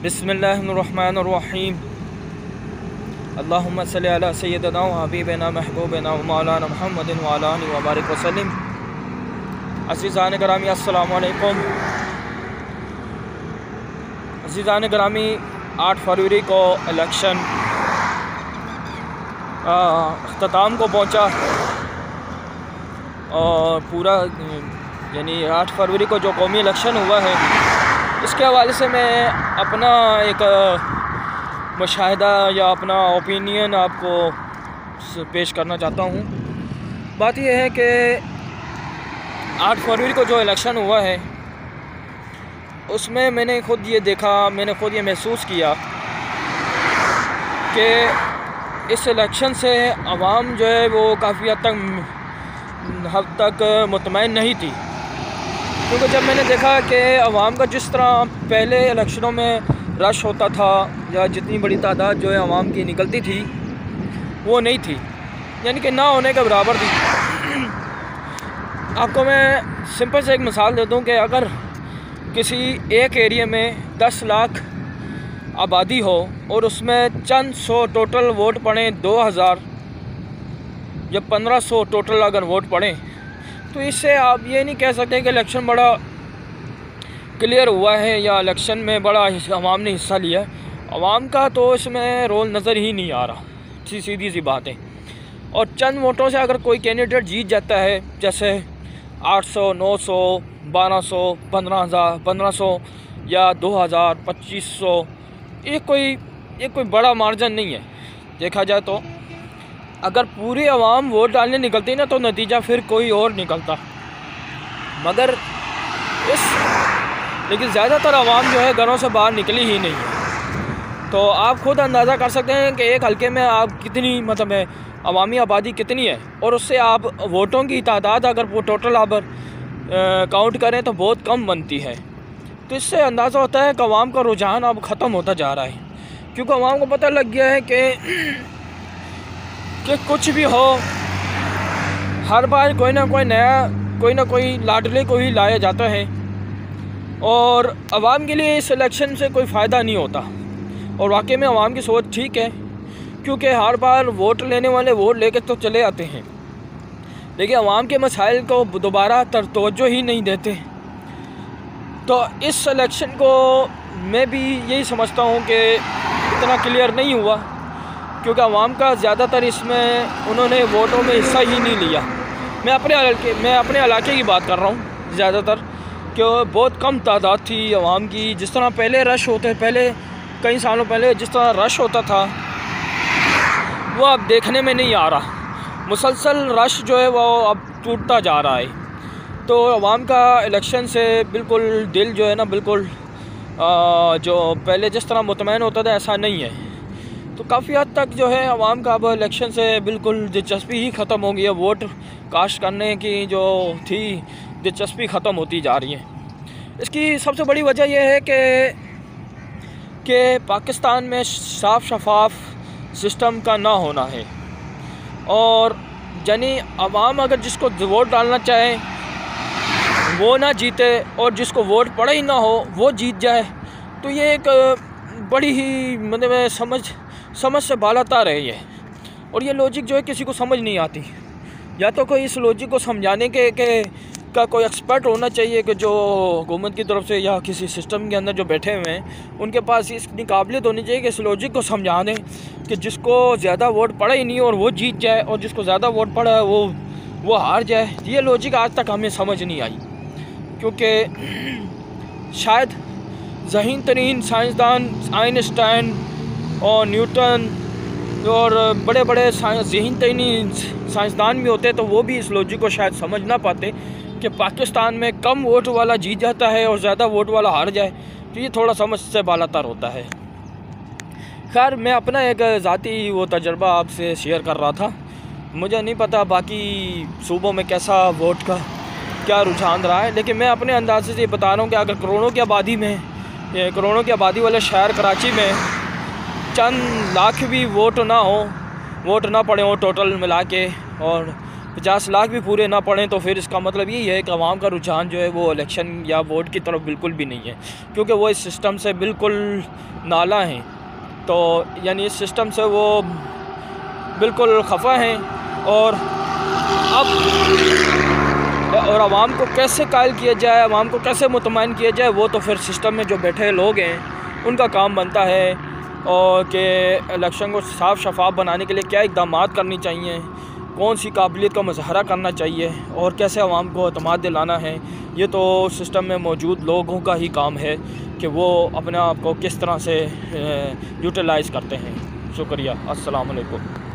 बिस्मिल्लाहिर्रहमानिर्रहीम। अल्लाहुम्मा सल्लि अला सय्यिदिना व हबीबिना महबूबिना व मौलाना मुहम्मदिन व अला आलिहि व बारिक वसल्लम। अज़ीज़ान गिरामी अस्सलामु अलैकुम। अज़ीज़ान गिरामी, 8 फरवरी को इलेक्शन अख्ताम को पहुँचा और पूरा यानी 8 फरवरी को जो कौमी इलेक्शन हुआ है, इसके हवाले से मैं अपना एक मुशाहिदा या अपना ओपिनियन आपको पेश करना चाहता हूँ। बात यह है कि 8 फरवरी को जो इलेक्शन हुआ है, उसमें मैंने ख़ुद ये देखा, मैंने ख़ुद ये महसूस किया कि इस इलेक्शन से आवाम जो है वो काफ़ी हद तक मुतमईन नहीं थी। क्योंकि जब मैंने देखा कि आवाम का जिस तरह पहले इलेक्शनों में रश होता था या जितनी बड़ी तादाद जो है आवाम की निकलती थी, वो नहीं थी, यानी कि ना होने के बराबर थी। आपको मैं सिंपल से एक मिसाल दे दूं कि अगर किसी एक एरिया में 10 लाख आबादी हो और उसमें चंद सौ टोटल वोट पड़े, 2000 या 1500 टोटल अगर वोट पड़े, तो इससे आप ये नहीं कह सकते कि इलेक्शन बड़ा क्लियर हुआ है या इलेक्शन में बड़ा आवाम ने हिस्सा लिया है। आवाम का तो इसमें रोल नज़र ही नहीं आ रहा, सीधी सी बात है। और चंद वोटों से अगर कोई कैंडिडेट जीत जाता है, जैसे 800, 900, 1200, 1500 या 2000, 2500, ये कोई बड़ा मार्जिन नहीं है। देखा जाए तो अगर पूरी आवाम वोट डालने निकलती ना, तो नतीजा फिर कोई और निकलता। मगर लेकिन ज़्यादातर आवाम जो है घरों से बाहर निकली ही नहीं है। तो आप खुद अंदाज़ा कर सकते हैं कि एक हल्के में आप कितनी अवामी आबादी कितनी है, और उससे आप वोटों की तादाद अगर वो टोटल आप काउंट करें तो बहुत कम बनती है। तो इससे अंदाज़ा होता है कि आवाम का रुझान अब ख़त्म होता जा रहा है। क्योंकि आवाम को पता लग गया है कि कुछ भी हो, हर बार कोई ना कोई लाडले को ही लाया जाता है, और आवाम के लिए इस इलेक्शन से कोई फ़ायदा नहीं होता। और वाकई में आवाम की सोच ठीक है, क्योंकि हर बार वोट लेने वाले वोट लेके तो चले आते हैं, लेकिन आवाम के मसाइल को दोबारा तवज्जो ही नहीं देते। तो इस इलेक्शन को मैं भी यही समझता हूँ कि इतना क्लियर नहीं हुआ, क्योंकि आवाम का ज़्यादातर इसमें उन्होंने वोटों में हिस्सा ही नहीं लिया। मैं अपने इलाके की बात कर रहा हूँ ज़्यादातर, कि बहुत कम तादाद थी आवाम की। जिस तरह पहले कई सालों पहले जिस तरह रश होता था, वो अब देखने में नहीं आ रहा। मुसलसल रश जो है वो अब टूटता जा रहा है। तो आवाम का इलेक्शन से बिल्कुल दिल जो है ना, बिल्कुल जो पहले जिस तरह मुतमईन होता था, ऐसा नहीं है। तो काफ़ी हद तक जो है आवाम का अब इलेक्शन से बिल्कुल दिलचस्पी ही ख़त्म हो गई है। वोट कास्ट करने की जो थी दिलचस्पी ख़त्म होती जा रही है। इसकी सबसे बड़ी वजह यह है कि पाकिस्तान में साफ शफाफ सिस्टम का ना होना है। और यानी आवाम अगर जिसको वोट डालना चाहे वो ना जीते, और जिसको वोट पड़ा ही ना हो वो जीत जाए, तो ये एक बड़ी ही समझ से बालातर है ये। और ये लॉजिक जो है किसी को समझ नहीं आती। या तो कोई इस लॉजिक को समझाने का कोई एक्सपर्ट होना चाहिए, कि जो हुकूमत की तरफ से या किसी सिस्टम के अंदर जो बैठे हुए हैं, उनके पास इसकी काबिलियत होनी चाहिए कि इस लॉजिक को समझा दें कि जिसको ज़्यादा वोट पड़ा ही नहीं और वो जीत जाए, और जिसको ज़्यादा वोट पड़ा है वो हार जाए। ये लॉजिक आज तक हमें समझ नहीं आई, क्योंकि शायद ज़हीन तरीन साइंसदान आइंस्टाइन और न्यूटन और बड़े बड़े ज़हीन तरीन साइंसदान भी होते, तो वो भी इस लॉजिक को शायद समझ ना पाते कि पाकिस्तान में कम वोट वाला जीत जाता है और ज़्यादा वोट वाला हार जाए। तो ये थोड़ा समझ से बालातर होता है। खैर, मैं अपना एक ज़ाती वो तजर्बा आपसे शेयर कर रहा था। मुझे नहीं पता बाकी सूबों में कैसा वोट का क्या रुझान रहा है, लेकिन मैं अपने अंदाजे से बता रहा हूँ कि अगर करोड़ों की आबादी वाले शहर कराची में चंद लाख भी वोट ना पड़े हो टोटल मिला के, और 50 लाख भी पूरे ना पड़ें तो फिर इसका मतलब यही है कि आवाम का रुझान जो है वो इलेक्शन या वोट की तरफ बिल्कुल भी नहीं है, क्योंकि वो इस सिस्टम से बिल्कुल नाला हैं। तो यानी इस सिस्टम से वो बिल्कुल खफा हैं। और अब आवाम को कैसे कायल किया जाए, आवाम को कैसे मुतमईन किया जाए, वो तो फिर सिस्टम में जो बैठे लोग हैं उनका काम बनता है। और कि इलेक्शन को साफ़ शफाफ बनाने के लिए क्या इक़दाम करनी चाहिए, कौन सी काबिलियत का मुज़ाहरा करना चाहिए और कैसे आवाम को एतमाद दिलाना है, ये तो सिस्टम में मौजूद लोगों का ही काम है कि वो अपने आप को किस तरह से यूटिलाइज़ करते हैं। शुक्रिया। अस्सलाम वालेकुम।